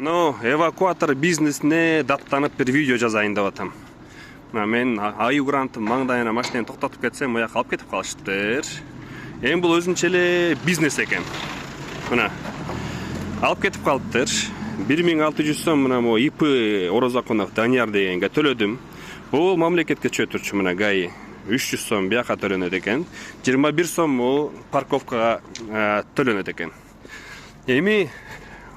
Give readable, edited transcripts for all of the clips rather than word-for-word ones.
Эвакуатор бизнесине даттанып бир видео жазайын деп атам. Мен аю гранттын маңдайына машинени токтотуп кетсем, буяка алып кетип калыштыр. Эми бул өзүнчө эле бизнес экен. Мына алып кетип калыптыр. 1600 сом мына могу ИП Орозакунов Данияр дегенге төлөдүм. Бул мамлекетке түшө турчу, мына ГАИ 300 сом бияка төлөнөт экен. 21 сом бул парковкага төлөнөт экен. Эми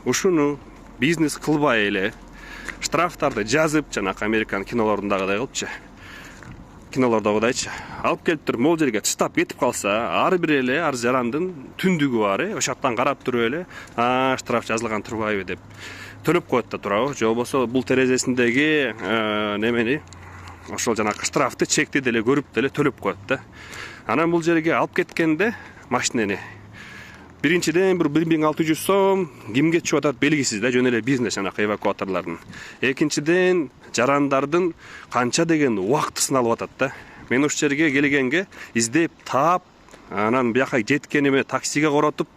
ушуну бизнес кылбай эле штрафтарды жазып, жанакы американ кинолорундагыдай кылыпчы. Кинолордогудайчы алып келип туруп могул жерге таштап кетип калса, ар бир эле ар жарандын түндүгү бар, ошол жактан карап туруп эле, штраф жазылган турбайбы деп төлөп коет да турабы. Же болбосо бул терезесиндеги немени ошол жанакы штрафты чекти деле көрүп деле төлөп коет да. Анан бул жерге алып кеткенде машинени биринчиден 1600 сом кимге түшүп атат белгисиз да, жөн эле бизнес жанакы эвакуаторлордун. Экинчиден жарандардын канча деген убактысын алып атат да. Мен ушул жерге келгенге издеп таап, анан бияка жеткениме таксиге коротуп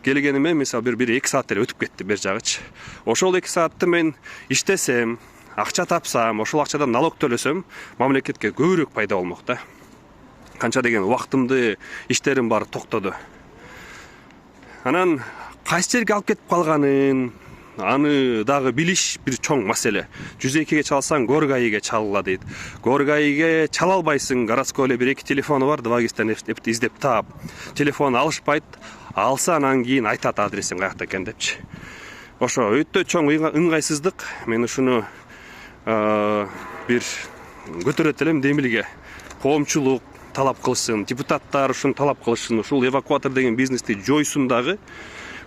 келгениме мисалы бир 2 саат эле өтүп кетти бер жагычы. Ошол 2 саатты мен иштесем, акча тапсам, ошол акчадан налог төлөсөм, мамлекетке көбүрөөк пайда болмок да. Канча деген убактымды, иштерим баары токтоду. Анан кайсы жерге алып кетип калганын, аны дагы билиш бир чоң маселе. 102ге чалсаң Горгайге чалгыла дейт. Горгайге чала албайсың, городской эле бир 2 телефону бар, 2 кистен издеп таап. Телефон алышпайт, алса анан кийин айтат адресин каякта экен депчи. Ошо өтө чоң ыңгайсыздык. Мен ушуну бир көтөрөт элем демилге. Коомчулук талап кылышсын, депутаттар ушуну талап кылышсын, ушул эвакуатор деген бизнести жойсун дагы,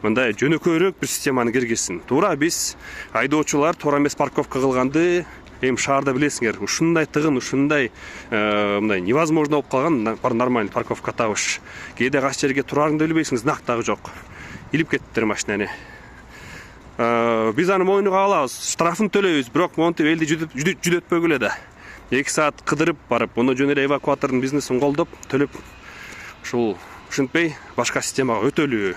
мындай жөнөкөйрөөк бир системаны киргизсин. Туура биз айдоочулар туура эмес парковка кылганды, эми шаарда билесиңер, ушундай тыгын, ушундай мындай невозможно болуп калган, нормальный парковка табыш. Кээде кайсы жерге турарыңды билбейсиң, знак дагы жок. Илип кеттиптир машинени. Биз аны мойнуга алабыз, штрафын төлөйбүз, бирок монтип элди жүдөтпөгүлө да. 2 саат кыдырып барып, муну жөн эле эвакуатордун бизнесин колдоп, төлөп, ушинтпей башка системага өтөлүү.